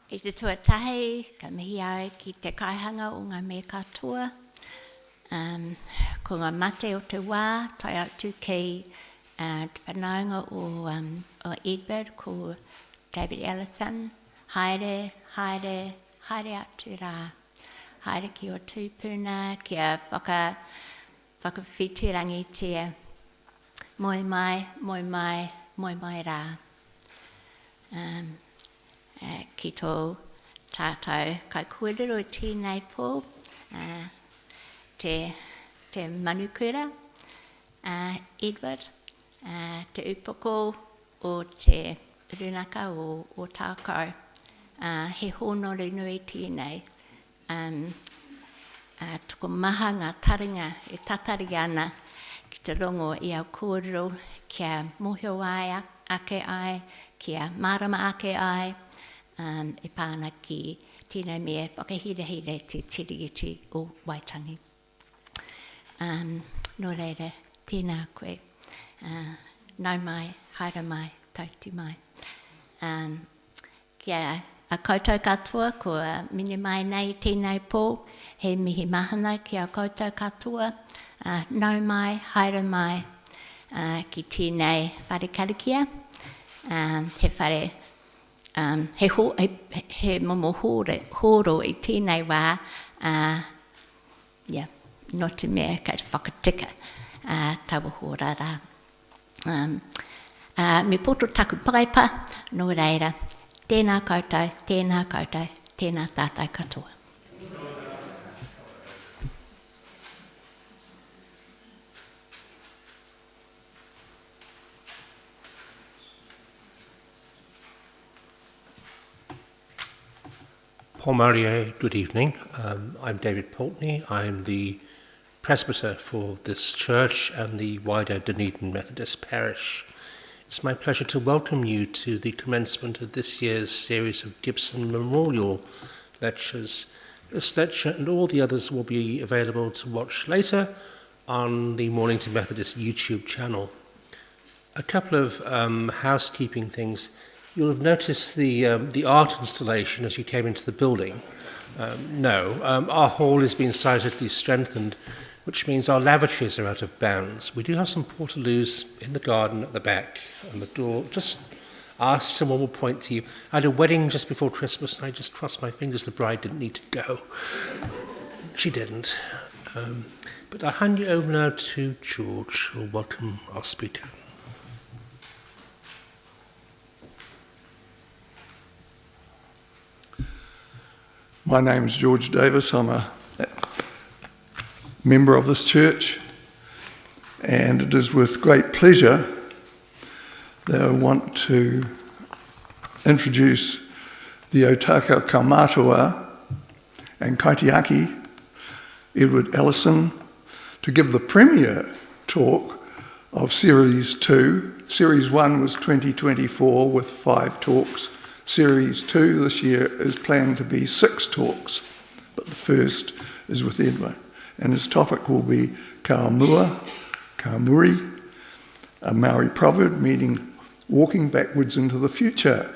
I te tuatahi, ka mihi ai ki te kaihanga o ngā mea katoa. Ko ngā mate o te wā, tai atu ki te whanaunga o Edward ko David Ellison. Haere, haere, haere atu rā. Haere ki o tūpuna, kia whakawhitirangi tia. Moi mai, moi mai, moi mai rā. Ki tō tātou kai kōrero tēnei pō, te manukura, Edward, te upoko o te runaka o tākau, he honoro nui tēnei. Tuko maha ngā taringa e tatari ana ki te rongo i au kōrero, kia mohio ai ake ai, kia marama ake ai, e pāna ki tēnei mea whakahirehire te tiriti o Waitangi. Nō reira, tēnā koe, nau mai, haere mai, tauti mai. Kia a koutou katoa, ko mine mai nei tēnei pō, he mihi mahana ki a koutou katoa, nau mai, haere mai, ki tēnei whare karikia, he whare he momo horo I tēnei wā, no te mea ka whakatika tawa hora rā. Me poto taku paipa, no reira, tēnā koutou, tēnā tātou katoa. Paul Maurier, good evening. I'm David Pulteney. I'm the presbyter for this church and the wider Dunedin Methodist Parish. It's my pleasure to welcome you to the commencement of this year's series of Gibson Memorial Lectures. This lecture and all the others will be available to watch later on the Mornington Methodist YouTube channel. A couple of housekeeping things. You'll have noticed the art installation as you came into the building. Our hall has been sizably strengthened, which means our lavatories are out of bounds. We do have some portaloos in the garden at the back, and the door. Just ask, someone will point to you. I had a wedding just before Christmas, and I just crossed my fingers the bride didn't need to go. She didn't. But I'll hand you over now to George, who will welcome our speaker. My name is George Davis. I'm a member of this church, and it is with great pleasure that I want to introduce the Otaka Kaumātua and Kaitiaki, Edward Ellison, to give the premier talk of Series 2. Series 1 was 2024 with 5 talks. Series 2 this year is planned to be 6 talks, but the first is with Edward. And his topic will be ka muri, a Maori proverb meaning walking backwards into the future.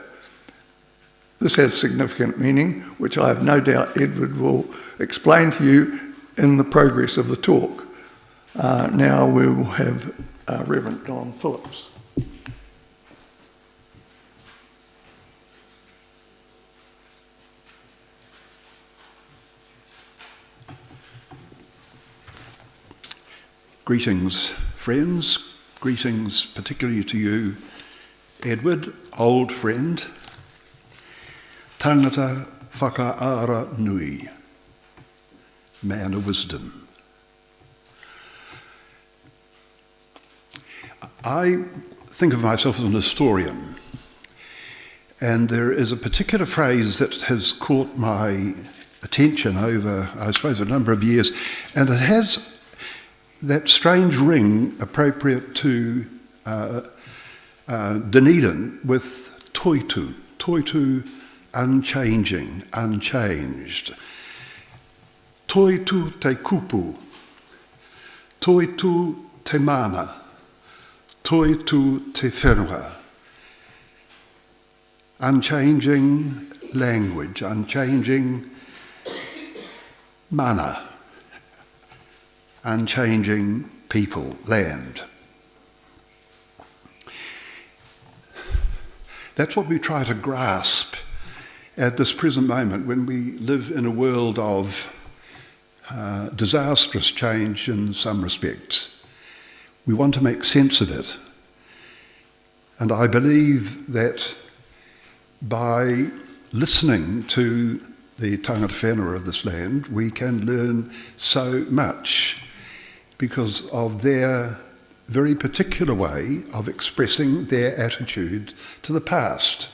This has significant meaning, which I have no doubt Edward will explain to you in the progress of the talk. Now we will have Reverend Don Phillips. Greetings, friends. Greetings particularly to you, Edward, old friend. Tangata whakaara nui, man of wisdom. I think of myself as an historian, and there is a particular phrase that has caught my attention over, I suppose, a number of years, and it has that strange ring appropriate to Dunedin with toitu. Toitu, unchanging, unchanged. Toitu te kupu. Toitu te mana. Toitu te whenua. Unchanging, language, unchanging mana, unchanging people, land. That's what we try to grasp at this present moment when we live in a world of disastrous change in some respects. We want to make sense of it. And I believe that by listening to the tangata whenua of this land, we can learn so much because of their very particular way of expressing their attitude to the past.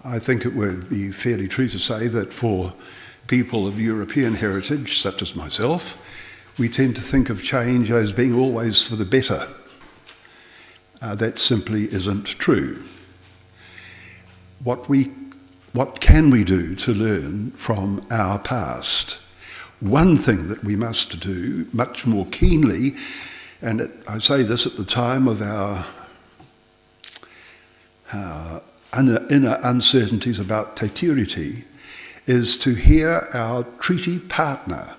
I think it would be fairly true to say that for people of European heritage, such as myself, we tend to think of change as being always for the better. That simply isn't true. What can we do to learn from our past? One thing that we must do much more keenly, and I say this at the time of our inner uncertainties about te tiriti, is to hear our treaty partner.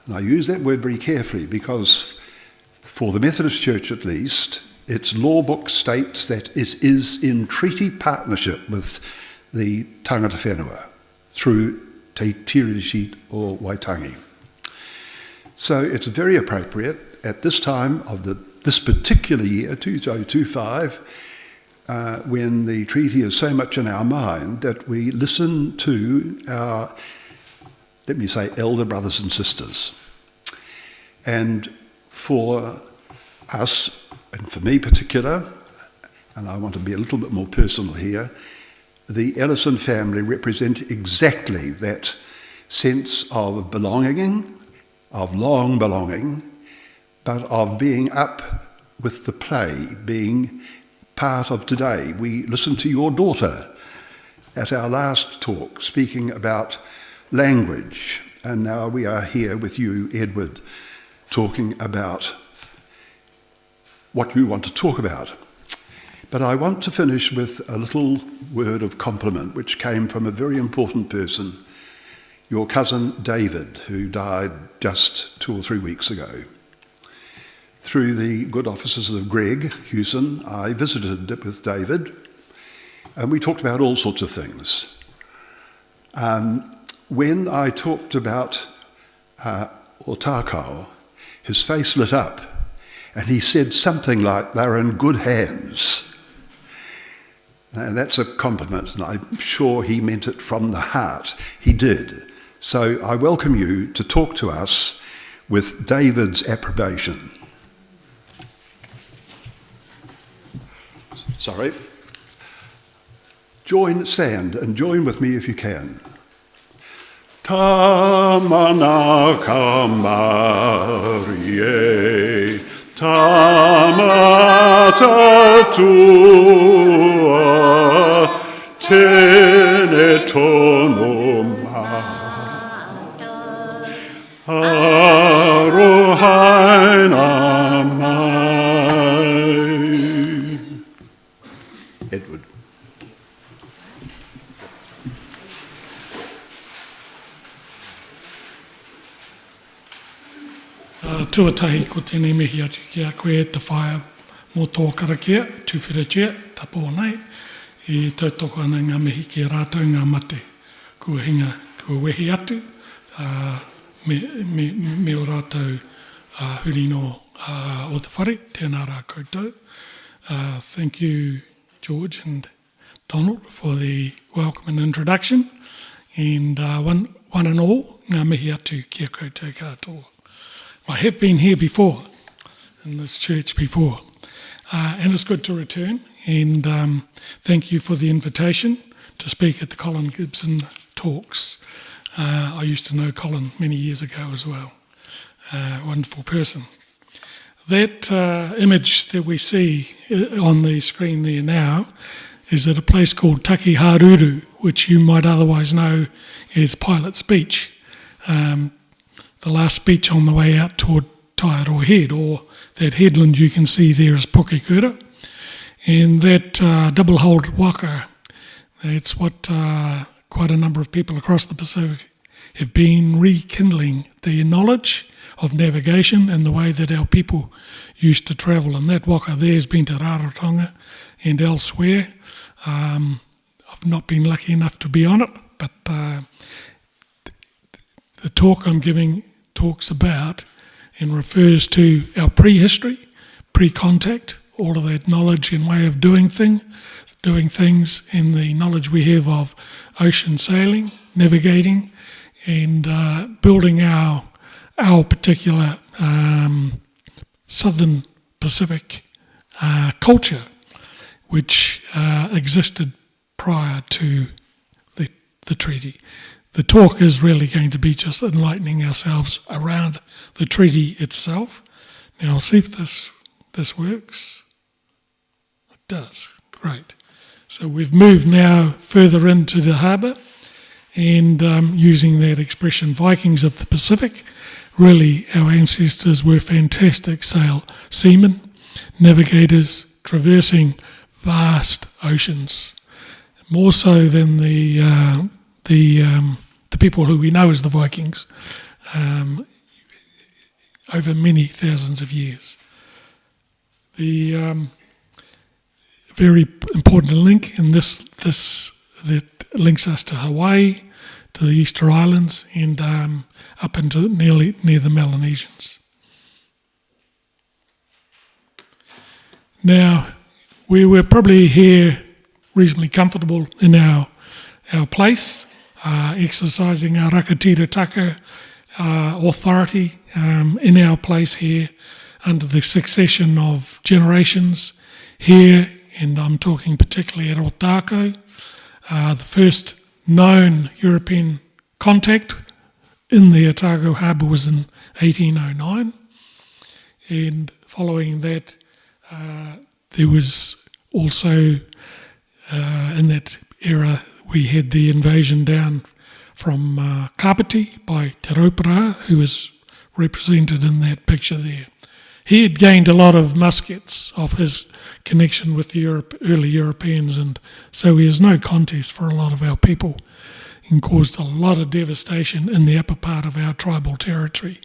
And I use that word very carefully because for the Methodist Church at least, its law book states that it is in treaty partnership with the tangata whenua through te tiriti or waitangi. So it's very appropriate at this time of this particular year, 2025, when the treaty is so much in our mind, that we listen to our, let me say, elder brothers and sisters. And for us, and for me in particular, and I want to be a little bit more personal here, the Ellison family represent exactly that sense of belonging, of long belonging, but of being up with the play, being part of today. We listened to your daughter at our last talk speaking about language, and now we are here with you, Edward, talking about what you want to talk about. But I want to finish with a little word of compliment which came from a very important person, your cousin David, who died just 2 or 3 weeks ago. Through the good offices of Greg Hewson, I visited with David, and we talked about all sorts of things. When I talked about Otakao, his face lit up, and he said something like, "They're in good hands." And that's a compliment, and I'm sure he meant it from the heart. He did. So I welcome you to talk to us with David's approbation. Sorry. Stand and join with me if you can. Tamanaka Marie, tamata tua, tenetono ma, arohaina mai. Edward. Tuatahi ko tēnei mihi atu ki a koe te whaia mō tō karakia, tuwhiratia, tapo nei, I tautoko ana ngā mihi ki rātou ngā mate. Kua hinga, kua wehi atu, me o rātou hurino o te whare, tēnā rā koutou. Thank you, George and Donald, for the welcome and introduction. And one and all, ngā mihi atu kia koutou katoa. I have been here before, in this church before, and it's good to return, and thank you for the invitation to speak at the Colin Gibson talks. I used to know Colin many years ago as well, wonderful person. That image that we see on the screen there now is at a place called Takiharuru, which you might otherwise know as Pilot's Beach. The last beach on the way out toward Taiaroa Head, or that headland you can see there is Pokekura. And that double-hulled waka It's what quite a number of people across the Pacific have been rekindling, the knowledge of navigation and the way that our people used to travel. And that waka there has been to Rarotonga and elsewhere. I've not been lucky enough to be on it, but the talk I'm giving talks about and refers to our prehistory, pre-contact, all of that knowledge and way of doing things, and the knowledge we have of ocean sailing, navigating, and building our particular Southern Pacific culture, which existed prior to the treaty. The talk is really going to be just enlightening ourselves around the treaty itself. Now I'll see if this works. It does. Great. So we've moved now further into the harbour, and using that expression, Vikings of the Pacific, really our ancestors were fantastic seamen, navigators, traversing vast oceans, more so than the people who we know as the Vikings, over many thousands of years. The very important link in this that links us to Hawaii, to the Easter Islands, and up into near the Melanesians. Now, we were probably here reasonably comfortable in our place, exercising our rakatira taka authority in our place here under the succession of generations here, and I'm talking particularly at Otako. The first known European contact in the Otago harbour was in 1809, and following that there was also, in that era, we had the invasion down from Kapiti by Te Rauparaha, who is represented in that picture there. He had gained a lot of muskets off his connection with the early Europeans, and so he is no contest for a lot of our people, and caused a lot of devastation in the upper part of our tribal territory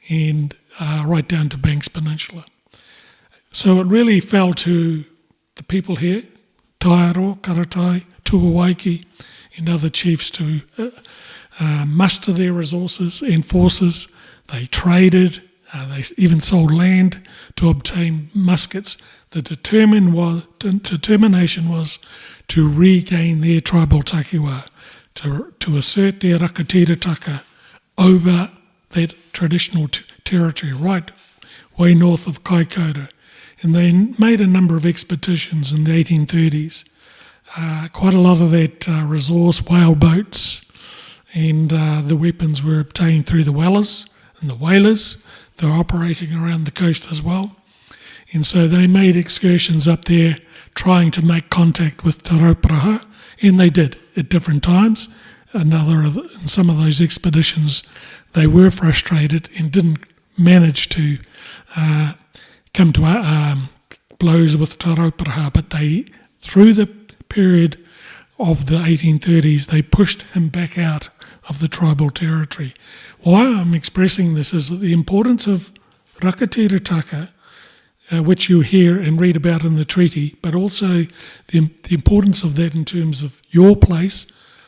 and right down to Banks Peninsula. So it really fell to the people here, Taiaro, Karatai, Tuawaiki, and other chiefs to muster their resources and forces. They traded, they even sold land to obtain muskets. The determination was to regain their tribal takiwā, to assert their rakatira taka over that traditional territory right way north of Kaikoura. And they made a number of expeditions in the 1830s. Quite a lot of that resource, whale boats, and the weapons were obtained through the whalers and the whalers. They were operating around the coast as well. And so they made excursions up there trying to make contact with Te Rauparaha, and they did at different times. In some of those expeditions, they were frustrated and didn't manage to come to blows with Te Rauparaha, but they, through the period of the 1830s, they pushed him back out of the tribal territory. Why I'm expressing this is that the importance of rakatira taka, which you hear and read about in the treaty, but also the importance of that in terms of your place,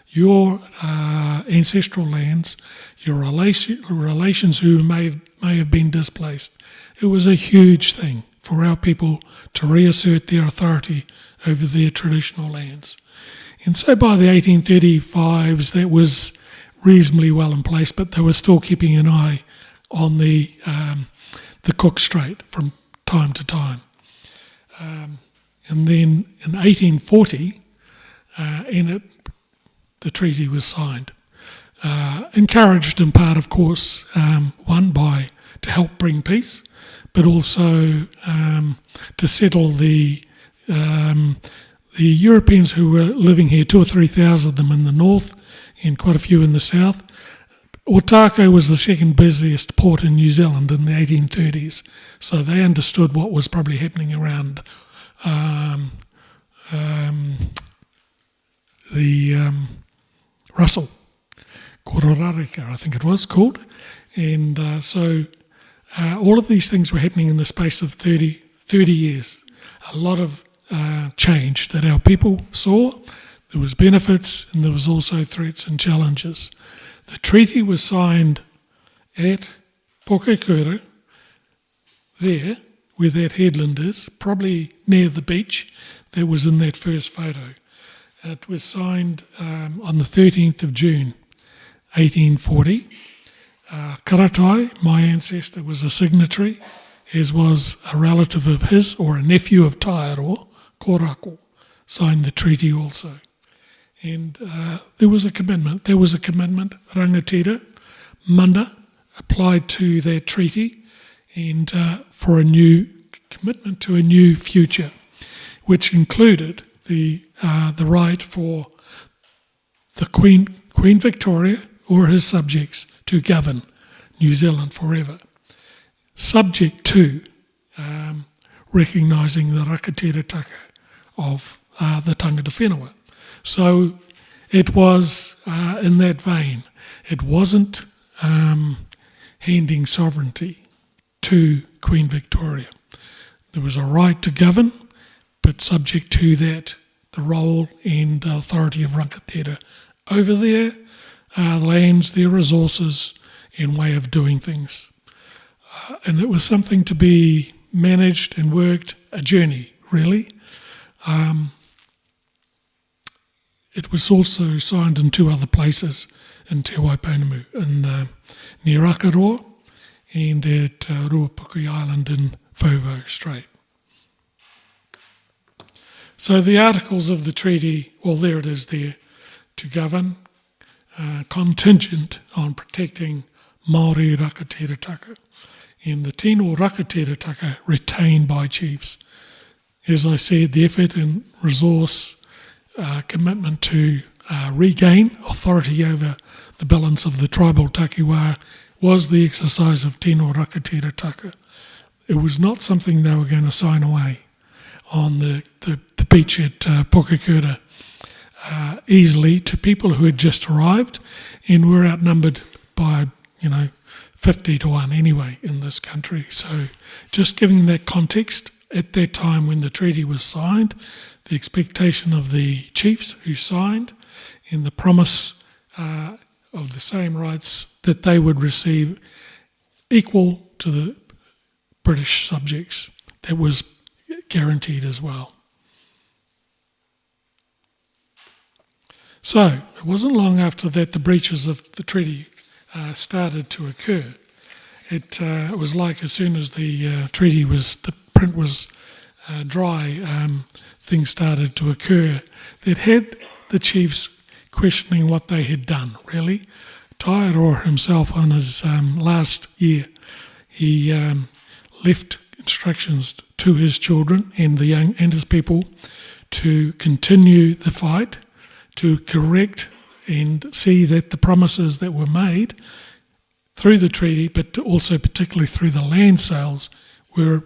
your ancestral lands, your relations who may have been displaced. It was a huge thing for our people to reassert their authority over their traditional lands. And so by the 1835s, that was reasonably well in place, but they were still keeping an eye on the Cook Strait from time to time. And then in 1840, the treaty was signed. Encouraged in part, of course, to help bring peace, but also to settle the Europeans who were living here, 2,000 or 3,000 of them in the north and quite a few in the south. Otako was the second busiest port in New Zealand in the 1830s, so they understood what was probably happening around Russell, Kororareka, I think it was called. And so all of these things were happening in the space of 30 years. A lot of change that our people saw. There was benefits and there was also threats and challenges. The treaty was signed at Pokakura, there, where that headland is, probably near the beach that was in that first photo. It was signed on the 13th of June, 1840. Karatai, my ancestor, was a signatory, as was a relative of his, or a nephew of Taiaroa, Korako, signed the treaty also. And there was a commitment. Rangatira, Mana, applied to that treaty and for a new commitment to a new future, which included the right for the Queen Victoria or his subjects to govern New Zealand forever, subject to recognising the rakaterataka of the tangata whenua. So it was in that vein. It wasn't handing sovereignty to Queen Victoria. There was a right to govern, but subject to that, the role and authority of Rangatira over their lands, their resources, and way of doing things. And it was something to be managed and worked, a journey, really. It was also signed in two other places, in Te Waipounamu, near Akaroa, and at Ruapukui Island in Fovo Strait. So the articles of the treaty, well, there it is there, to govern, contingent on protecting Māori rakaterataka, and the tino rakaterataka retained by chiefs. As I said, the effort and resource commitment to regain authority over the balance of the tribal takiwā was the exercise of tino rakaterataka. It was not something they were going to sign away on the beach at Pokakura easily to people who had just arrived and were outnumbered by, 50 to 1 anyway in this country. So just giving that context, at that time when the treaty was signed, the expectation of the chiefs who signed and the promise of the same rights that they would receive equal to the British subjects, that was guaranteed as well. So it wasn't long after that the breaches of the treaty started to occur. It was like as soon as the print was dry, things started to occur that had the chiefs questioning what they had done, really. Taiaroa himself on his last year, he left instructions to his children and his people to continue the fight, to correct and see that the promises that were made through the treaty, but also particularly through the land sales, were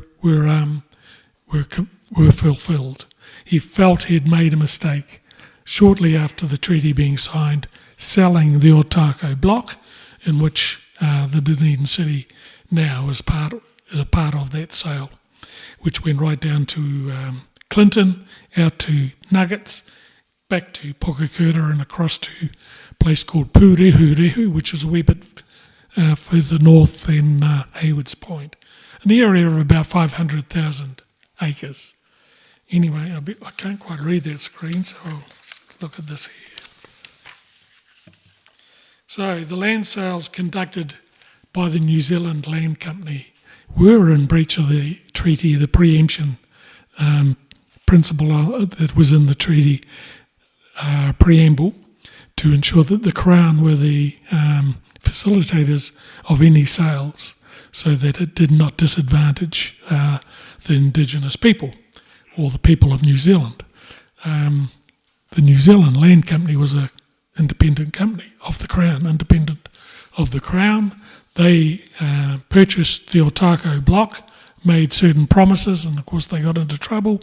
fulfilled. He felt he had made a mistake shortly after the treaty being signed, selling the Otako block, in which the Dunedin city now is a part of that sale, which went right down to Clinton, out to Nuggets, back to Pokakura and across to a place called Purehurehu, which is a wee bit further north than Haywards Point, an area of about 500,000 acres. Anyway, I can't quite read that screen, so I'll look at this here. So the land sales conducted by the New Zealand Land Company were in breach of the treaty, the preemption principle that was in the treaty preamble, to ensure that the Crown were the facilitators of any sales so that it did not disadvantage the Indigenous people or the people of New Zealand. The New Zealand Land Company was an independent company of the Crown, independent of the Crown. They purchased the Otako block, made certain promises, and of course they got into trouble.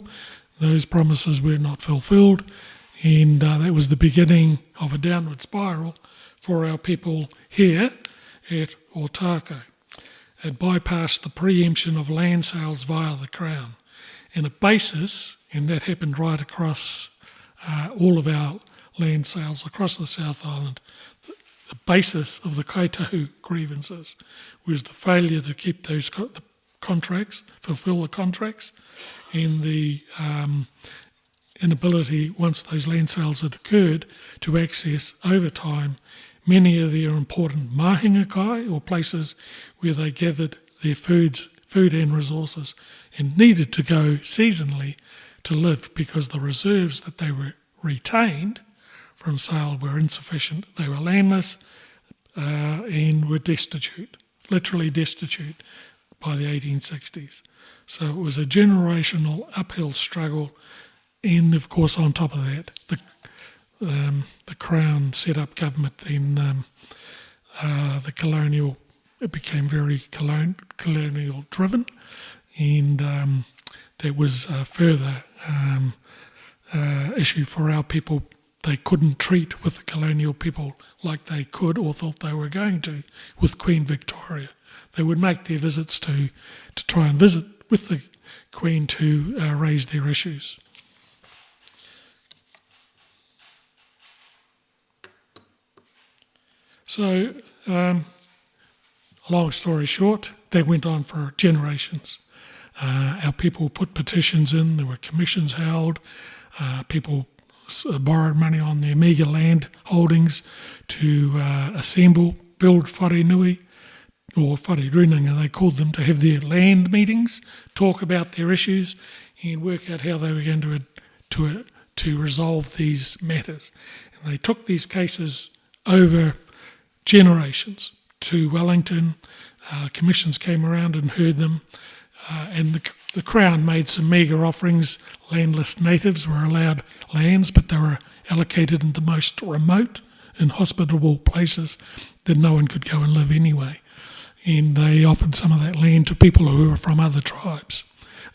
Those promises were not fulfilled, And that was the beginning of a downward spiral for our people here at Otako. It bypassed the preemption of land sales via the Crown. And a basis, and that happened right across all of our land sales across the South Island, the basis of the Kaitahu grievances was the failure to keep those the contracts, fulfil the contracts, and the inability, once those land sales had occurred, to access over time many of their important mahinga kai, or places where they gathered their food and resources, and needed to go seasonally to live, because the reserves that they were retained from sale were insufficient. They were landless and were destitute, literally destitute, by the 1860s. So it was a generational uphill struggle, and of course on top of that, the Crown set up government. Then the colonial, it became very colonial driven, and that was a further issue for our people. They couldn't treat with the colonial people like they could, or thought they were going to, with Queen Victoria. They would make their visits to try and visit with the Queen to raise their issues. So, long story short, that went on for generations. Our people put petitions in, there were commissions held, people borrowed money on their meagre land holdings to assemble, build whare nui, or whare runanga they called them, to have their land meetings, talk about their issues, and work out how they were going to resolve these matters. And they took these cases over generations to Wellington. Commissions came around and heard them, and the Crown made some meagre offerings. Landless natives were allowed lands, but they were allocated in the most remote, inhospitable places that no one could go and live anyway. And they offered some of that land to people who were from other tribes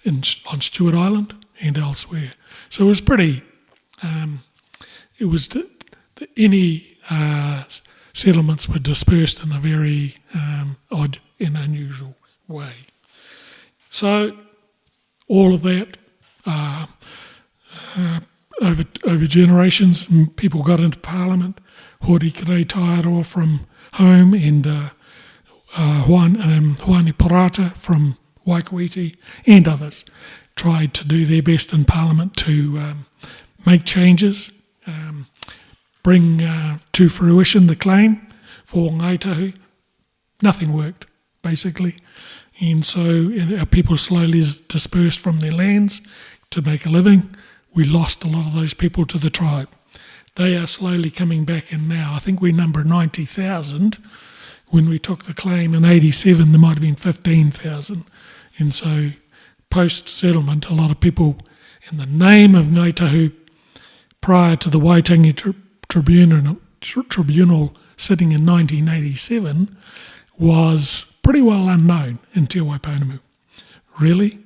on Stewart Island and elsewhere. So it was pretty, any settlements were dispersed in a very odd and unusual way. So all of that, over generations, people got into Parliament. Hori Kirei Taiaroa from home, and Hoani Parata from Waikuiti, and others tried to do their best in Parliament to make changes, bring to fruition the claim for Ngaitahu. Nothing worked, basically. And so our people slowly dispersed from their lands to make a living. We lost a lot of those people to the tribe. They are slowly coming back in now. I think we number 90,000. When we took the claim in 87, there might have been 15,000. And so post-settlement, a lot of people, in the name of Ngaitahu, prior to the Waitangi Tribunal sitting in 1987, was pretty well unknown in Te Waiponamu, really.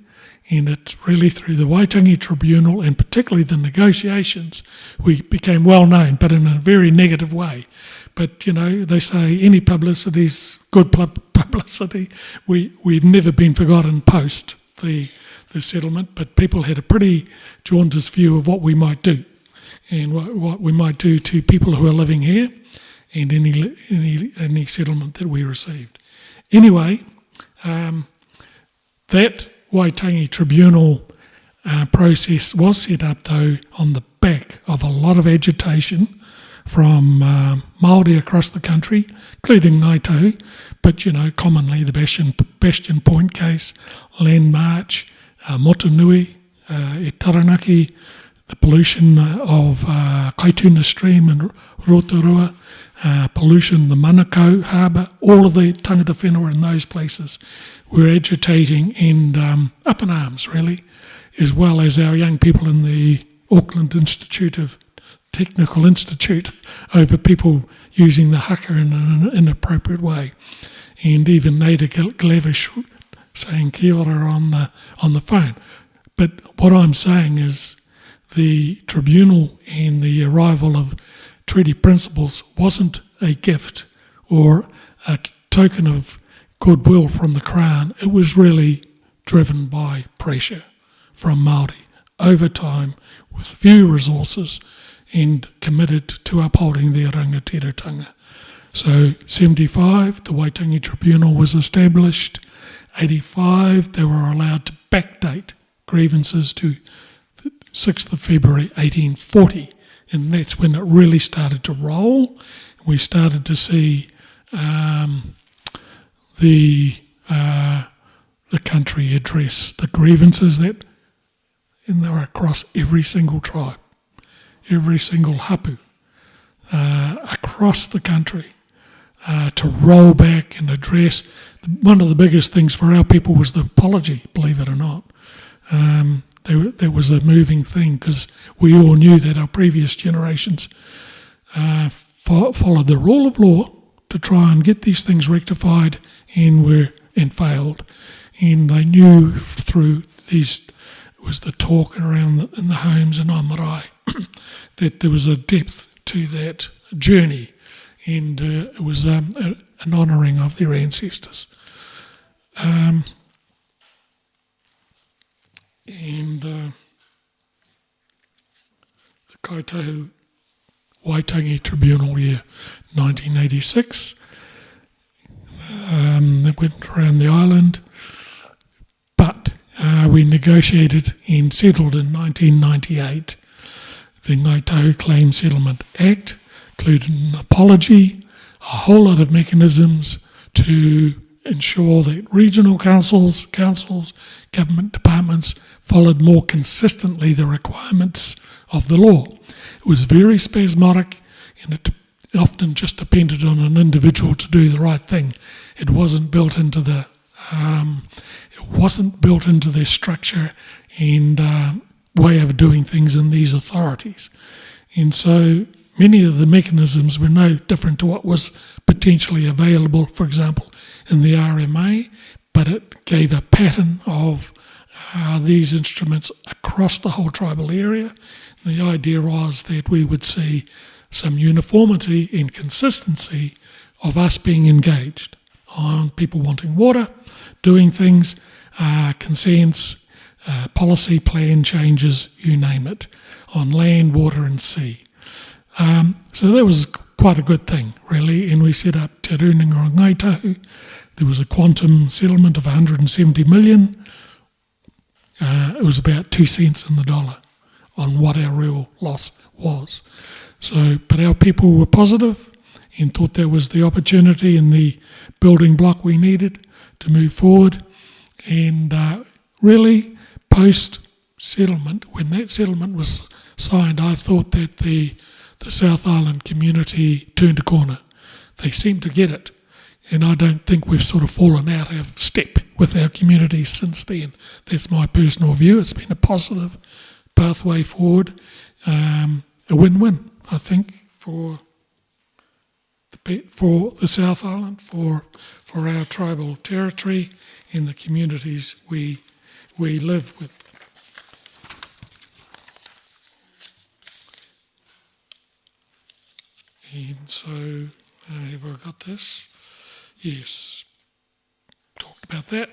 And it's really through the Waitangi Tribunal, and particularly the negotiations, we became well known, but in a very negative way. But, you know, they say any publicity is good publicity. We've never been forgotten post the settlement, but people had a pretty jaundiced view of what we might do, and what we might do to people who are living here, and any settlement that we received. Anyway, that Waitangi Tribunal process was set up, though, on the back of a lot of agitation from Māori across the country, including Ngaitahu, but, you know, commonly the Bastion Point case, Land March, Motunui, e Taranaki, the pollution of Kaituna Stream and Rotorua, pollution in the Manukau Harbour, all of the tangata whenua in those places were agitating and up in arms, really, as well as our young people in the Auckland Technical Institute over people using the haka in an inappropriate way. And even Nada Glavish saying kia ora on the phone. But what I'm saying is the tribunal and the arrival of treaty principles wasn't a gift or a token of goodwill from the Crown. It was really driven by pressure from Māori over time with few resources and committed to upholding their rangatiratanga. So 75, the Waitangi Tribunal was established. 85, they were allowed to backdate grievances to the 6th of February 1840, and that's when it really started to roll. We started to see the country address the grievances and they were across every single tribe, every single hapu, across the country, to roll back and address. One of the biggest things for our people was the apology, believe it or not. There was a moving thing because we all knew that our previous generations followed the rule of law to try and get these things rectified and failed. And they knew through these, it was the talk around in the homes in Amarai, that there was a depth to that journey, and it was an honouring of their ancestors. And the Kaitahu Waitangi Tribunal year 1986, that went around the island, but we negotiated and settled in 1998 the Ngaitahu Claim Settlement Act, included an apology, a whole lot of mechanisms to ensure that regional councils, government departments followed more consistently the requirements of the law. It was very spasmodic, and it often just depended on an individual to do the right thing. It wasn't built into the their structure and way of doing things in these authorities. And so many of the mechanisms were no different to what was potentially available, for example, in the RMA, but it gave a pattern of these instruments across the whole tribal area. The idea was that we would see some uniformity and consistency of us being engaged on people wanting water, doing things, consents, policy plan changes, you name it, on land, water and sea. So that was quite a good thing, really, and we set up Te Rūninga o Ngaitahu. There was a quantum settlement of 170 million. It was about 2 cents in the dollar on what our real loss was. So, but our people were positive and thought there was the opportunity and the building block we needed to move forward. And really, post-settlement, when that settlement was signed, I thought that the South Island community turned a corner. They seemed to get it. And I don't think we've sort of fallen out of step with our community since then. That's my personal view. It's been a positive pathway forward, a win-win, I think, for the South Island, for our tribal territory and the communities we live with. And so, have I got this? Yes. Talked about that.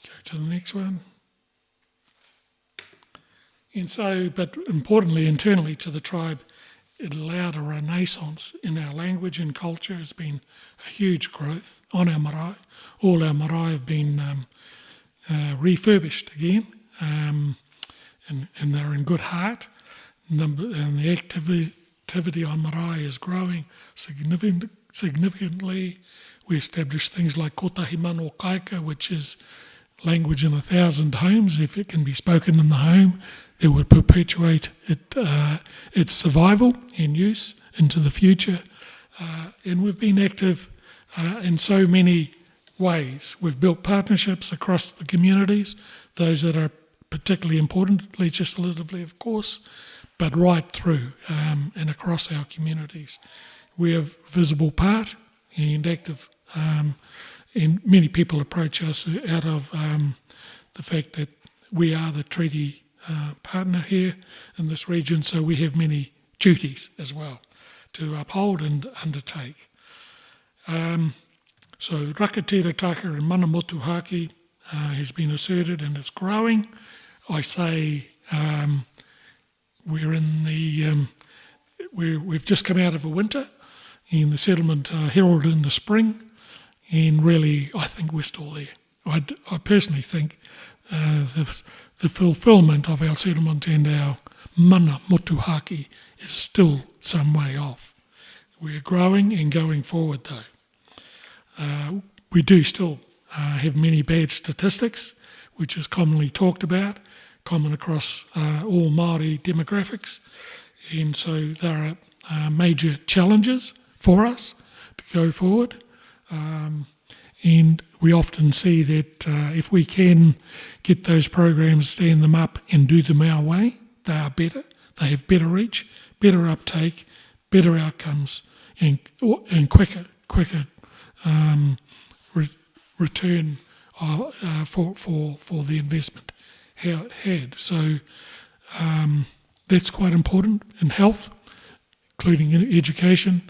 Go to the next one. And so, but importantly, internally to the tribe, it allowed a renaissance in our language and culture. It's been a huge growth on our marae. All our marae have been refurbished again, and they're in good heart. And the activity on marae is growing significantly. We established things like kotahi mano kaika, which is language in 1,000 homes. If it can be spoken in the home, it would perpetuate its survival and use into the future. And we've been active in so many ways. We've built partnerships across the communities, those that are particularly important, legislatively of course, but right through and across our communities. We have visible part and active, and many people approach us out of the fact that we are the treaty partner here in this region, so we have many duties as well to uphold and undertake. So rakaterataka and mana motuhake has been asserted and it's growing. I say we're in the we've just come out of a winter, and the settlement heralded in the spring, and really I think we're still there. I personally think the fulfilment of our settlement and our mana motuhake is still some way off. We're growing and going forward though. We do still have many bad statistics, which is commonly talked about, common across all Māori demographics, and so there are major challenges for us to go forward. And we often see that if we can get those programs, stand them up and do them our way, they are better. They have better reach, better uptake, better outcomes, and quicker return for the investment had. So that's quite important in health, including in education,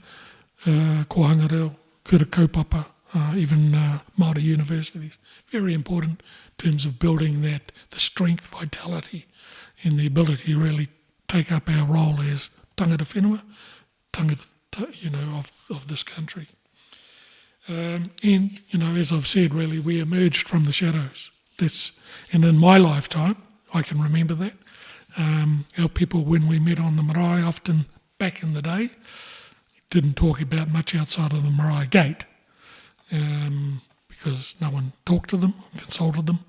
kohanga reo, kura kaupapa, even Māori universities. Very important in terms of building the strength, vitality, and the ability to really take up our role as tangata whenua, of this country. And, as I've said, really, we emerged from the shadows. And in my lifetime, I can remember that. Our people, when we met on the marae, often back in the day, didn't talk about much outside of the marae gate, because no one talked to them, consulted them.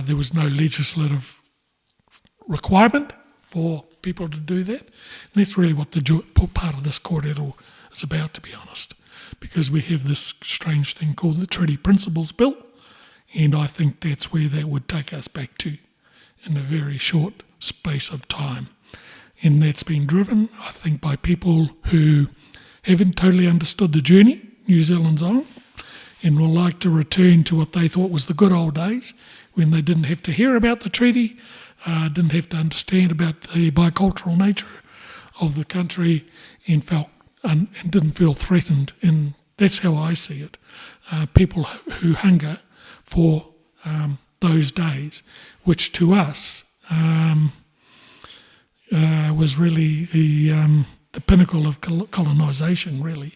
There was no legislative requirement for people to do that. And that's really what the part of this kōrero is about, to be honest, because we have this strange thing called the Treaty Principles Bill, and I think that's where that would take us back to in a very short space of time. And that's been driven, I think, by people who haven't totally understood the journey New Zealand's on and will like to return to what they thought was the good old days when they didn't have to hear about the treaty, didn't have to understand about the bicultural nature of the country and didn't feel threatened. And that's how I see it. People who hunger for those days, which to us was really the pinnacle of colonisation, really,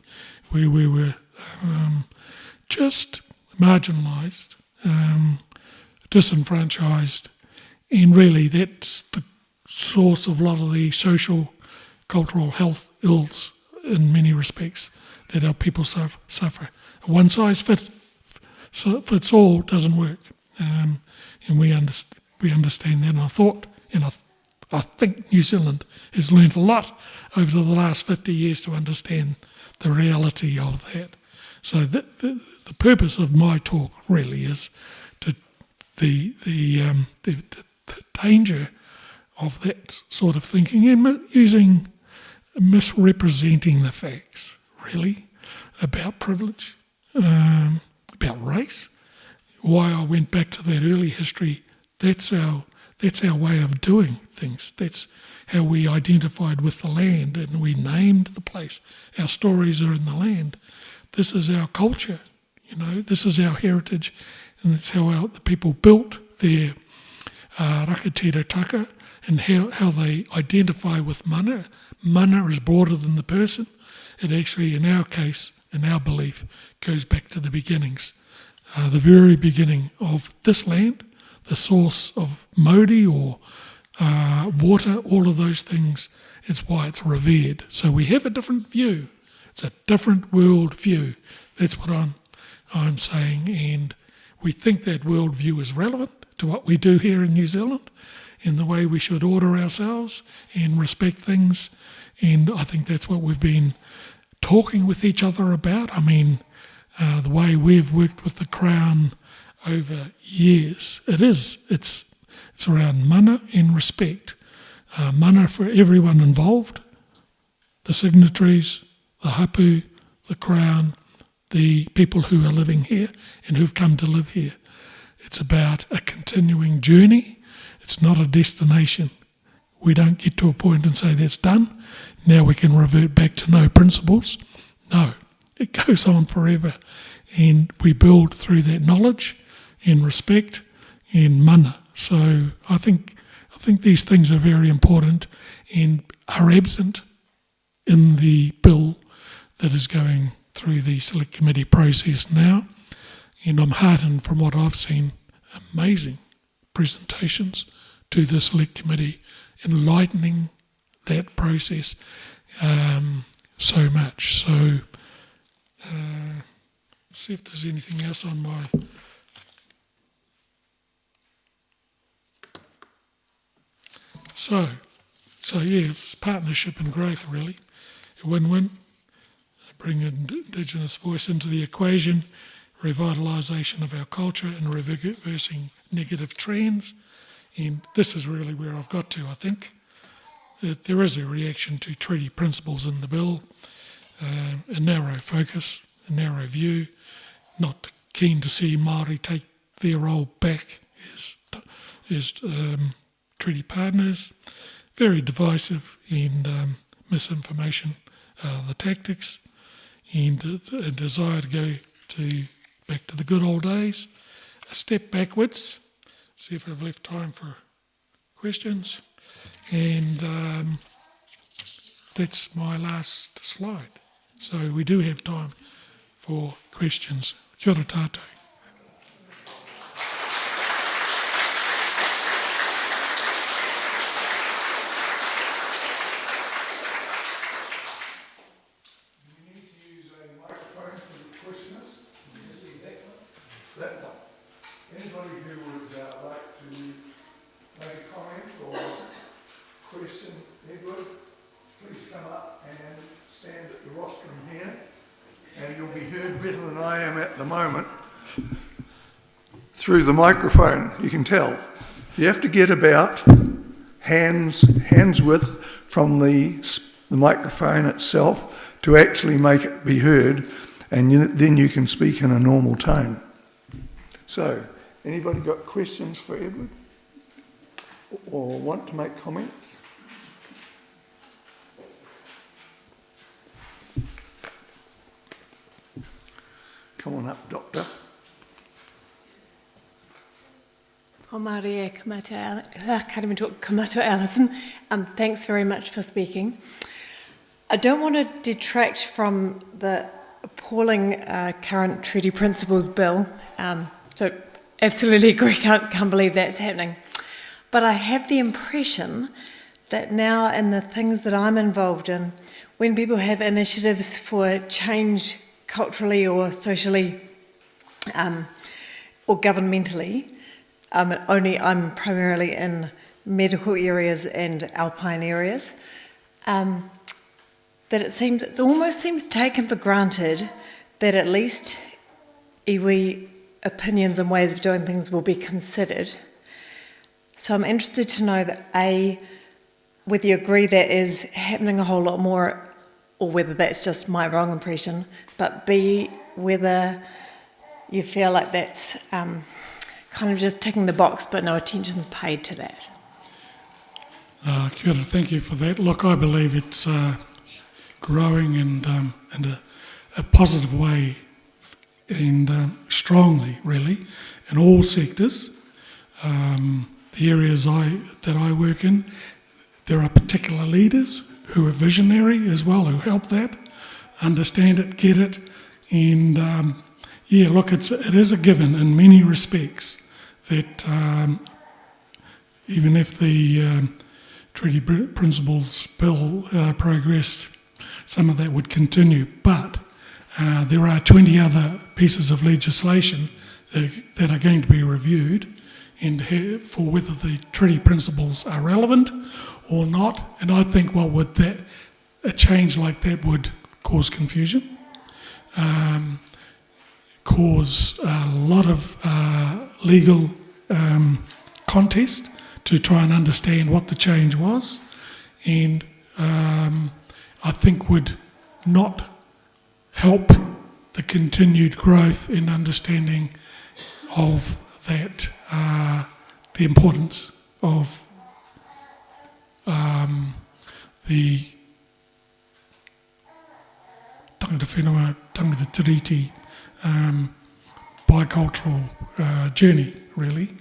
where we were just marginalised, disenfranchised, and really that's the source of a lot of the social, cultural health ills in many respects that our people suffer. A one-size-fits all doesn't work, and we understand that. And I think New Zealand has learnt a lot over the last 50 years to understand the reality of that. So the purpose of my talk really is to the danger of that sort of thinking and misrepresenting the facts, really, about privilege, about race. Why I went back to that early history, that's our way of doing things. That's how we identified with the land and we named the place. Our stories are in the land. This is our culture, this is our heritage, and that's how the people built their rakaterataka and how they identify with mana. Mana is broader than the person. It actually, in our case, in our belief, goes back to the beginnings. The very beginning of this land, the source of mauri or water, all of those things, is why it's revered. So we have a different view. It's a different world view. That's what I'm saying, and we think that world view is relevant to what we do here in New Zealand and the way we should order ourselves and respect things, and I think that's what we've been talking with each other about. I mean, the way we've worked with the Crown over years, it's around mana and respect. Mana for everyone involved, the signatories, the hapu, the Crown, the people who are living here and who've come to live here. It's about a continuing journey. It's not a destination. We don't get to a point and say that's done. Now we can revert back to no principles. No, it goes on forever. And we build through that knowledge and respect and mana. So I think these things are very important and are absent in the bill that is going through the select committee process now. And I'm heartened from what I've seen, amazing presentations to the select committee, enlightening that process so much. So see if there's anything else on my... So yeah, it's partnership and growth really, a win-win. Bring Indigenous voice into the equation, revitalisation of our culture and reversing negative trends. And this is really where I've got to, I think. That there is a reaction to treaty principles in the bill, a narrow focus, a narrow view, not keen to see Māori take their role back as treaty partners, very divisive and misinformation the tactics, and a desire to go back to the good old days, a step backwards. See if I've left time for questions. And that's my last slide. So we do have time for questions. Kia ora tātou. Through the microphone, you can tell. You have to get about hands width from the microphone itself to actually make it be heard, and then you can speak in a normal tone. So, anybody got questions for Edward? Or want to make comments? Come on up, Doctor. O Māori e kamata Ellison. Thanks very much for speaking. I don't want to detract from the appalling current treaty principles bill. So absolutely agree, can't believe that's happening. But I have the impression that now in the things that I'm involved in, when people have initiatives for change culturally or socially or governmentally, I'm primarily in medical areas and alpine areas, that it almost seems taken for granted that at least iwi opinions and ways of doing things will be considered. So I'm interested to know that A, whether you agree that is happening a whole lot more, or whether that's just my wrong impression, but B, whether you feel like that's kind of just ticking the box, but no attention's paid to that. Kia ora, thank you for that. Look, I believe it's growing and in a positive way and strongly, really, in all sectors. The areas that I work in, there are particular leaders who are visionary as well, who help that, understand it, get it, and yeah, look, it is a given in many respects that even if the Treaty Principles Bill progressed, some of that would continue. But there are 20 other pieces of legislation that are going to be reviewed and for whether the treaty principles are relevant or not. And I think a change like that would cause confusion, cause a lot of legal contest to try and understand what the change was, and I think would not help the continued growth in understanding of that, the importance of the tangata whenua, tangata tiriti, bicultural journey, really.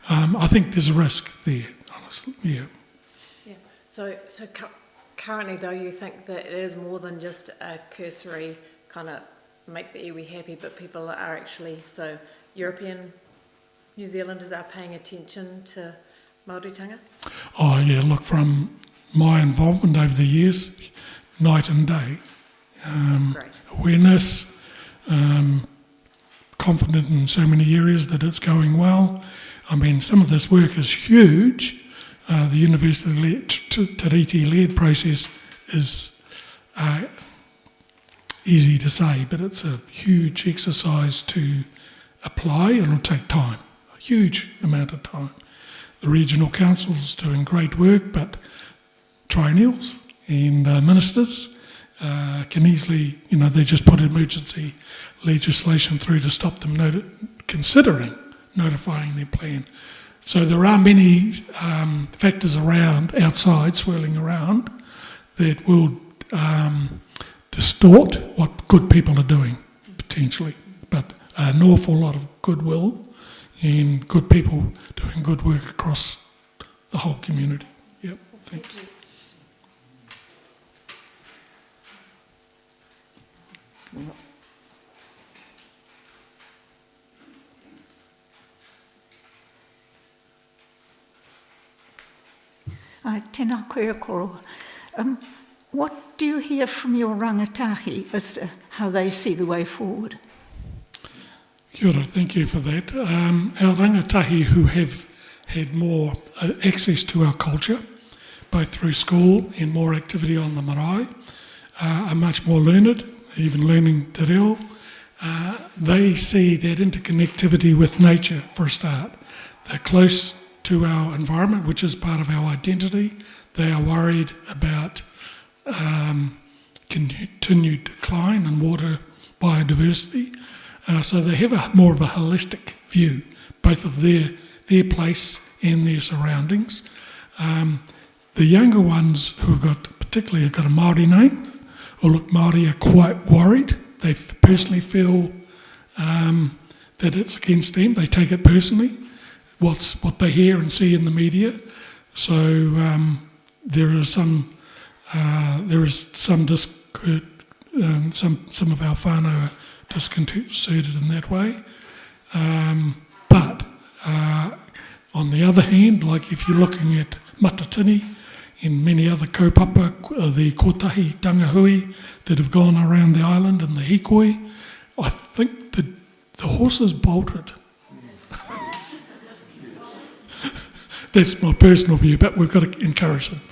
I think there's a risk there, honestly, yeah. Yeah. So currently, though, you think that it is more than just a cursory kind of make the iwi happy, but people are actually, so European New Zealanders are paying attention to Māoritanga? Oh yeah, look, from my involvement over the years, night and day. That's great. Awareness, confident in so many areas that it's going well. I mean, some of this work is huge. The university Tiriti-led process is easy to say, but it's a huge exercise to apply. It'll take time, a huge amount of time. The regional council's doing great work, but tribunals and ministers can easily, they just put emergency legislation through to stop them considering notifying their plan. So there are many factors outside, swirling around, that will distort what good people are doing, potentially. But an awful lot of goodwill and good people doing good work across the whole community. Yep, thanks. Tēnā koe koro. What do you hear from your rangatahi as to how they see the way forward? Kia ora, thank you for that. Our rangatahi who have had more access to our culture, both through school and more activity on the marae, are much more learned, even learning te reo. They see that interconnectivity with nature for a start. They're close to our environment, which is part of our identity. They are worried about continued decline in water biodiversity. So they have more of a holistic view, both of their place and their surroundings. The younger ones particularly have got a Māori name, or look, Māori are quite worried. They personally feel that it's against them. They take it personally, what they hear and see in the media. So there is some discord, some of our whānau are disconcerted in that way. But on the other hand, like if you're looking at Matatini and many other kaupapa, the kotahi tangahui that have gone around the island and the hikoi, I think the horses bolted. That's my personal view, but we've got to encourage them.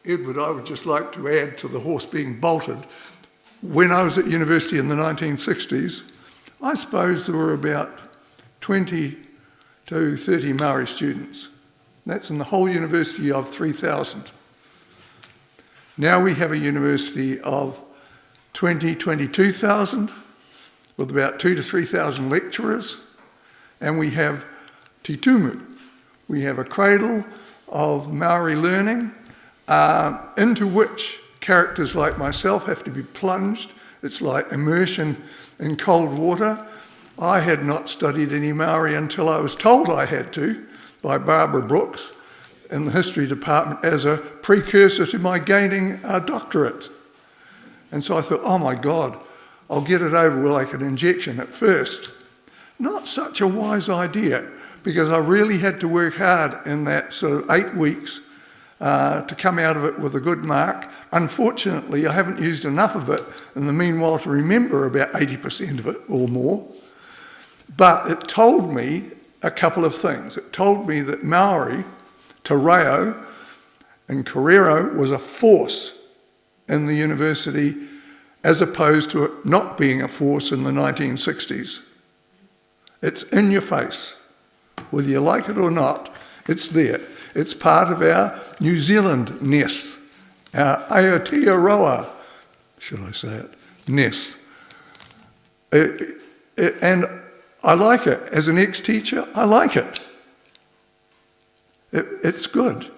Edward, I would just like to add to the horse being bolted. When I was at university in the 1960s, I suppose there were about 20 to 30 Maori students. That's in the whole university of 3,000. Now we have a university of 22,000 with about 2,000 to 3,000 lecturers, and we have titumu. We have a cradle of Maori learning into which characters like myself have to be plunged. It's like immersion in cold water. I had not studied any Maori until I was told I had to by Barbara Brooks in the history department as a precursor to my gaining a doctorate. And so I thought, oh my God, I'll get it over with like an injection at first. Not such a wise idea, because I really had to work hard in that sort of 8 weeks to come out of it with a good mark. Unfortunately, I haven't used enough of it in the meanwhile to remember about 80% of it or more. But it told me a couple of things. It told me that Maori, te reo, and Korero was a force in the university as opposed to it not being a force in the 1960s. It's in your face. Whether you like it or not, it's there. It's part of our New Zealand-ness, our Aotearoa, should I say it, ness. And I like it. As an ex-teacher, I like it. It's good.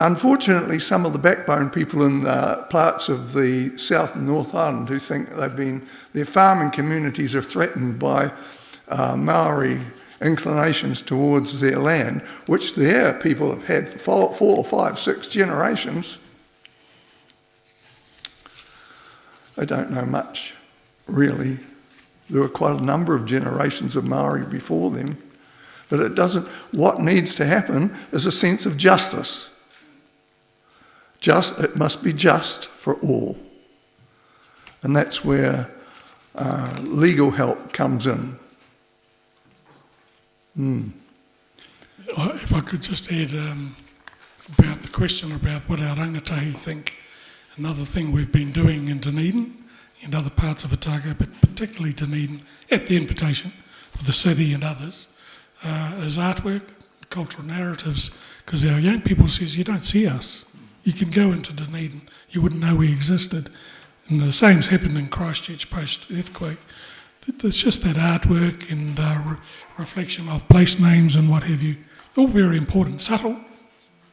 Unfortunately, some of the backbone people in parts of the South and North Island who think their farming communities are threatened by Maori inclinations towards their land, which their people have had for 4, 5, 6 generations. They don't know much, really. There were quite a number of generations of Maori before them, but what needs to happen is a sense of justice. It must be just for all. And that's where legal help comes in. If I could just add about the question about what our rangatahi think, another thing we've been doing in Dunedin and other parts of Otago, but particularly Dunedin, at the invitation of the city and others, is artwork, cultural narratives, because our young people says, you don't see us. You can go into Dunedin, you wouldn't know we existed. And the same's happened in Christchurch post-earthquake. It's just that artwork and reflection of place names and what have you, all very important, subtle,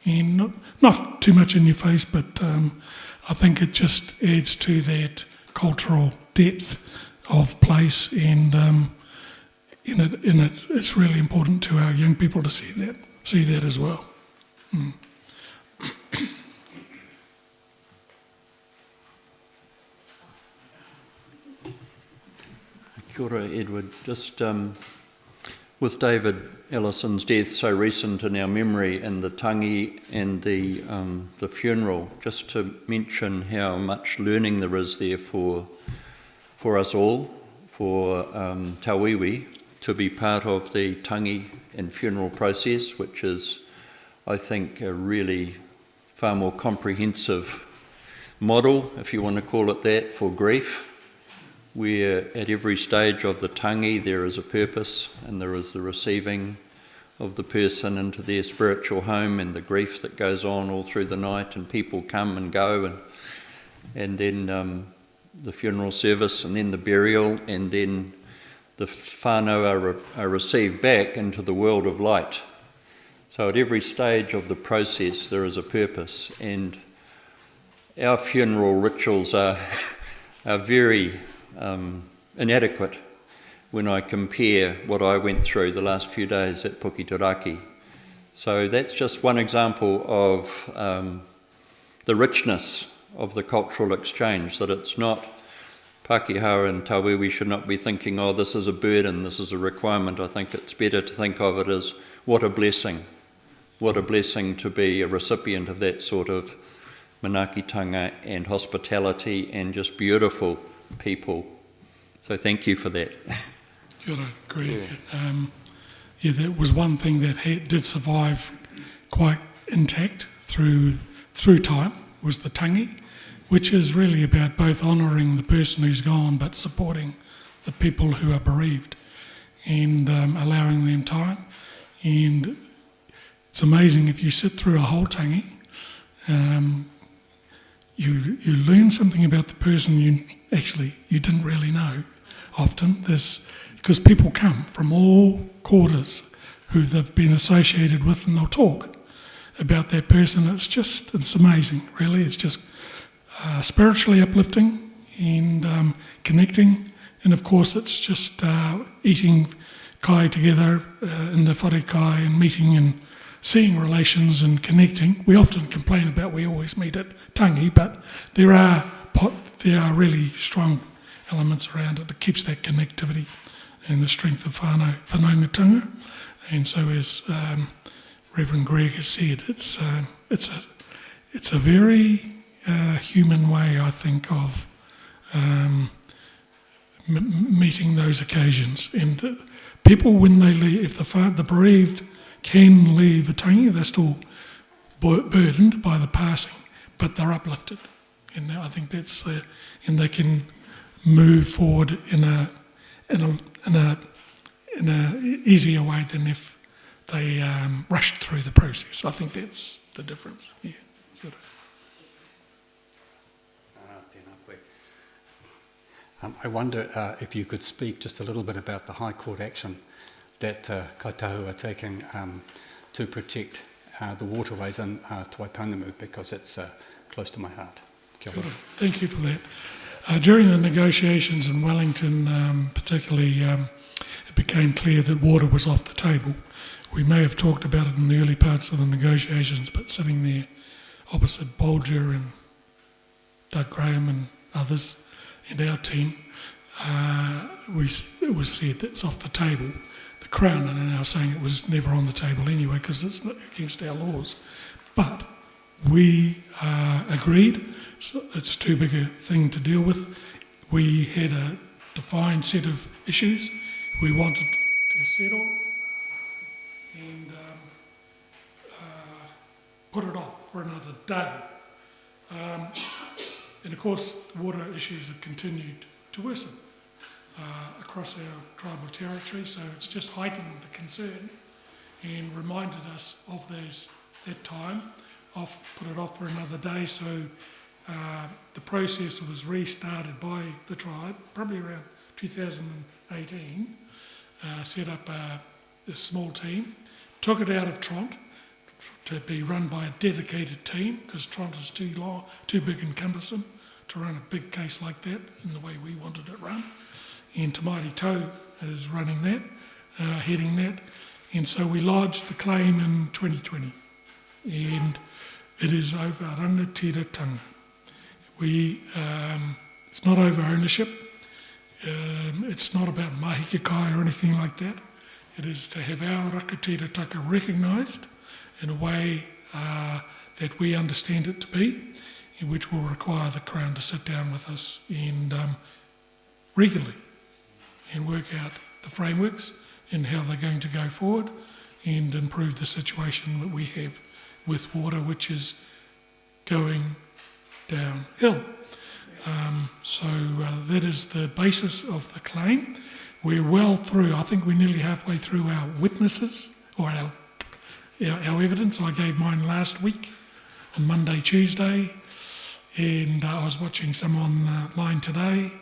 and not too much in your face, but I think it just adds to that cultural depth of place, and it's really important to our young people to see that as well. Kia ora, Edward. Just with David Ellison's death so recent in our memory, and the tangi and the funeral, just to mention how much learning there is there for us all, for Tawiwi to be part of the tangi and funeral process, which is, I think, a really far more comprehensive model, if you want to call it that, for grief, where at every stage of the tangi there is a purpose, and there is the receiving of the person into their spiritual home, and the grief that goes on all through the night, and people come and go, and then the funeral service, and then the burial, and then the whānau are received back into the world of light. So at every stage of the process there is a purpose, and our funeral rituals are very inadequate when I compare what I went through the last few days at Puketeraki. So that's just one example of the richness of the cultural exchange, that it's not Pākehā and Tawiwi should not be thinking, oh, this is a burden, this is a requirement. I think it's better to think of it as what a blessing to be a recipient of that sort of manaakitanga and hospitality and just beautiful people. So thank you for that. Kia ora, Greg. Yeah, that was one thing that did survive quite intact through time, was the tangi, which is really about both honouring the person who's gone but supporting the people who are bereaved and allowing them time. And it's amazing, if you sit through a whole tangi, you learn something about the person you didn't really know often. Because people come from all quarters who they've been associated with, and they'll talk about that person. It's amazing, really. It's just spiritually uplifting and connecting. And of course it's just eating kai together in the whare kai, and meeting and seeing relations and connecting. We often complain about we always meet at tangi, but there are really strong elements around it that keeps that connectivity and the strength of whanaungatanga. And so, as Reverend Greg has said, it's a very human way, I think, of meeting those occasions. And people, when they leave, if the bereaved can leave a tangi, they're still burdened by the passing, but they're uplifted. And I think that's and they can move forward in a easier way than if they rushed through the process. I think that's the difference. Yeah. I wonder if you could speak just a little bit about the High Court action that Kaitahu are taking to protect the waterways in Tuaipangamu, because it's close to my heart. Kia ora. Thank you for that. During the negotiations in Wellington, particularly, it became clear that water was off the table. We may have talked about it in the early parts of the negotiations, but sitting there opposite Bolger and Doug Graham and others and our team, it was said that it's off the table. The Crown are now saying it was never on the table anyway because it's against our laws. But we agreed, so it's too big a thing to deal with. We had a defined set of issues we wanted to settle and put it off for another day. And of course, water issues have continued to worsen across our tribal territory, so it's just heightened the concern and reminded us of that time, put it off for another day. So the process was restarted by the tribe, probably around 2018, set up a small team, took it out of Tront to be run by a dedicated team, because Tront is too big and cumbersome to run a big case like that in the way we wanted it run. And Te Māori Tau is running that, heading that. And so we lodged the claim in 2020. And it is over rangatiratanga. It's not over ownership. It's not about mahikakai or anything like that. It is to have our rangatiratanga recognised in a way that we understand it to be, in which will require the Crown to sit down with us and regularly and work out the frameworks and how they're going to go forward and improve the situation that we have with water, which is going downhill. So that is the basis of the claim. We're well through, I think we're nearly halfway through our witnesses, or our evidence. I gave mine last week on Monday, Tuesday, and I was watching some online today.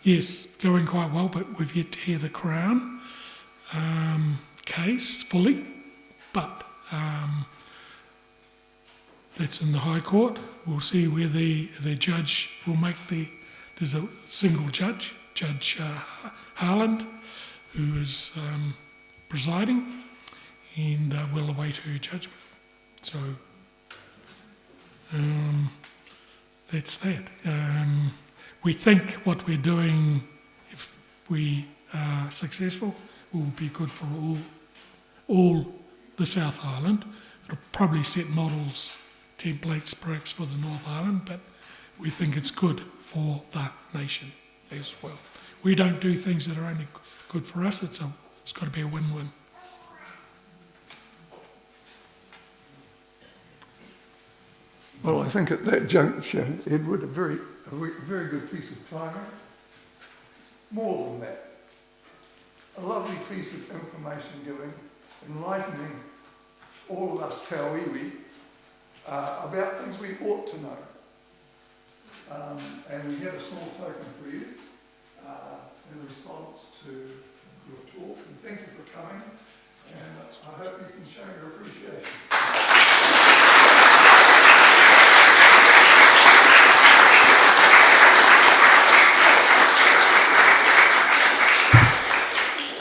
Yes, going quite well, but we've yet to hear the Crown case fully, but that's in the High Court. We'll see where the judge will make there's a single judge, Judge Harland, who is presiding, and we'll await her judgment. So that's that. We think what we're doing, if we are successful, will be good for all the South Island. It'll probably set models, templates perhaps for the North Island, but we think it's good for the nation as well. We don't do things that are only good for us. It's got to be a win-win. Well, I think at that juncture, Edward, a very good piece of timing. More than that, a lovely piece of information giving, enlightening all of us Kauiwi about things we ought to know. And we have a small token for you in response to your talk. And thank you for coming. And I hope you can show your appreciation.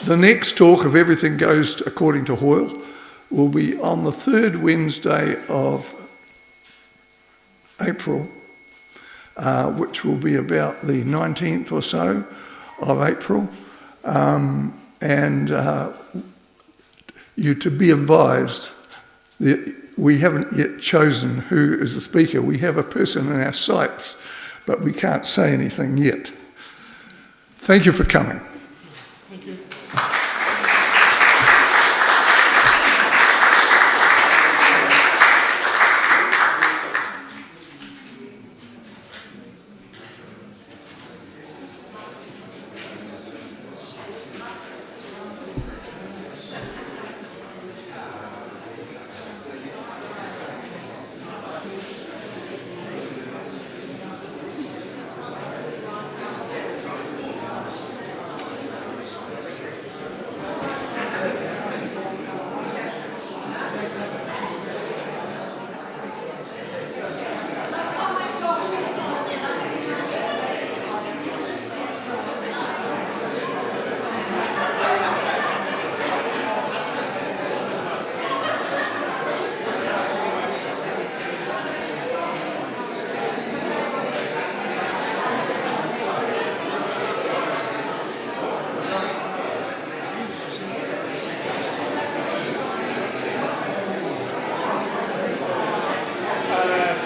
The next talk, if everything goes according to Hoyle, will be on the third Wednesday of April, which will be about the 19th or so of April. And you to be advised, we haven't yet chosen who is the speaker. We have a person in our sights, but we can't say anything yet. Thank you for coming. Thank you.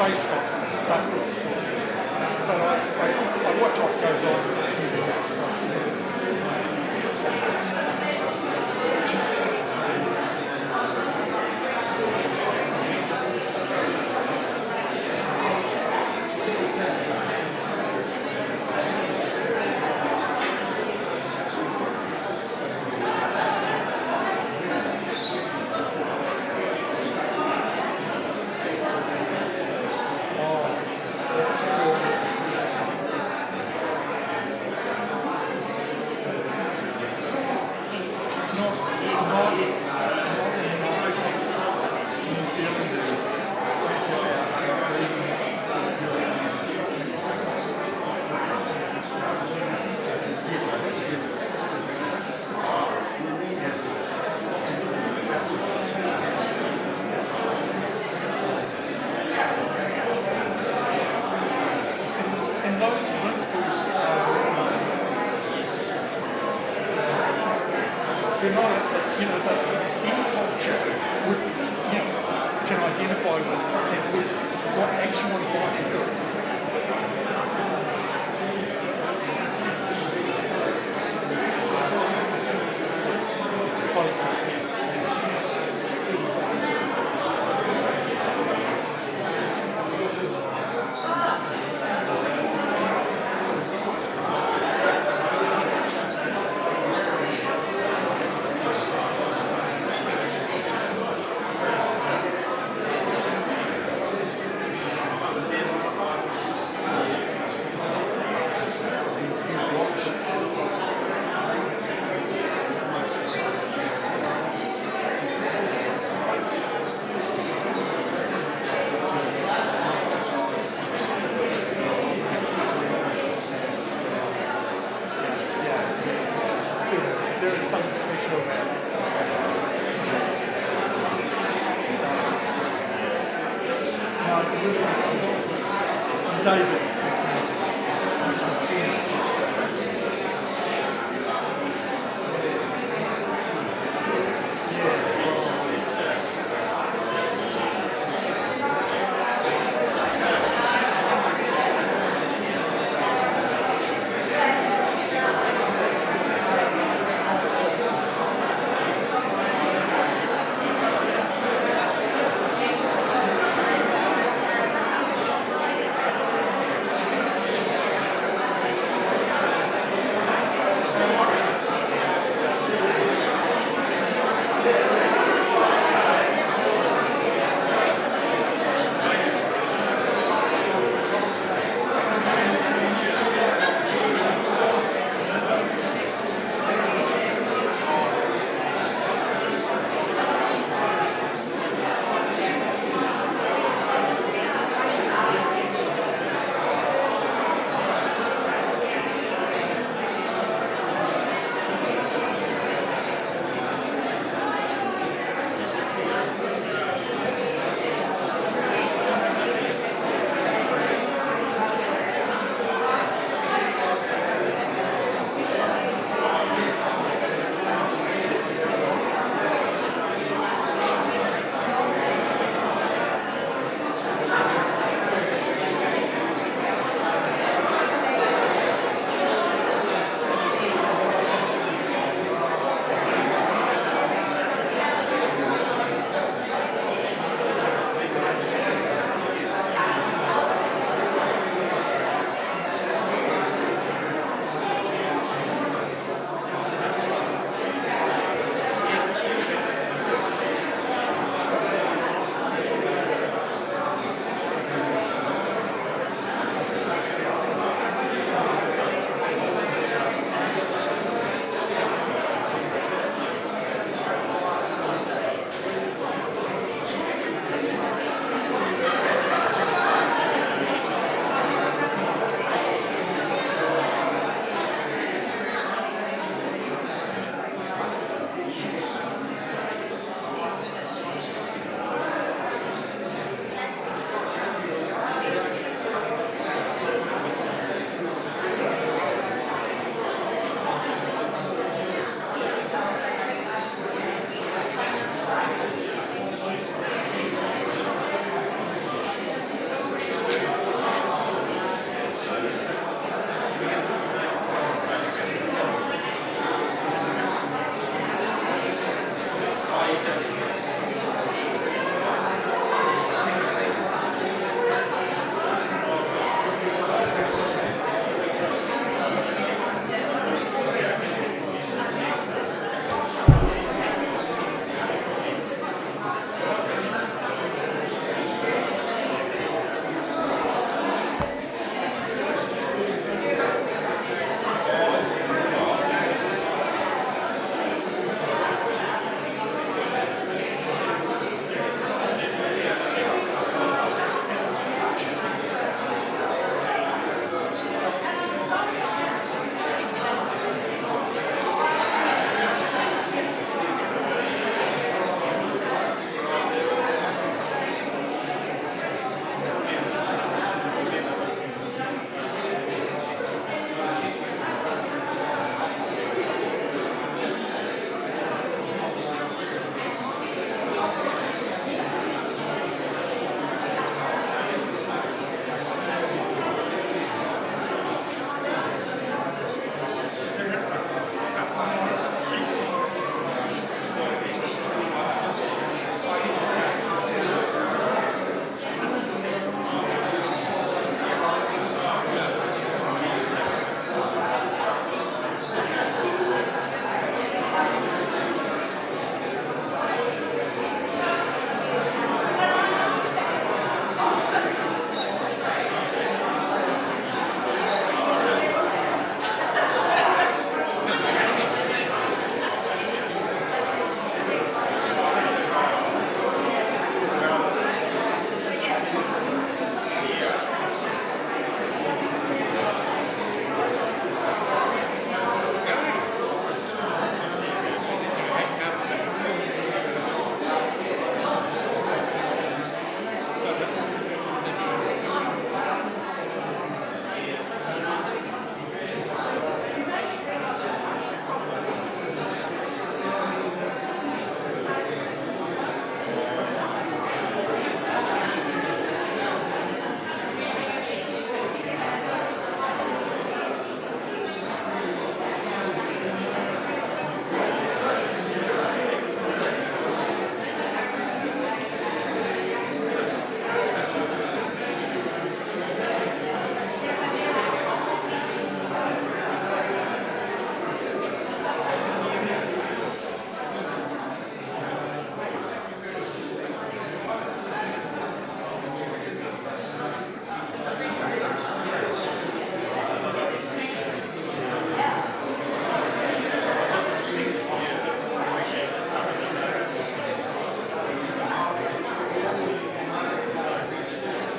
based on. But I watch what goes on. They're not, that any culture would, can identify with what actual body do. There is something special about it. Now, David.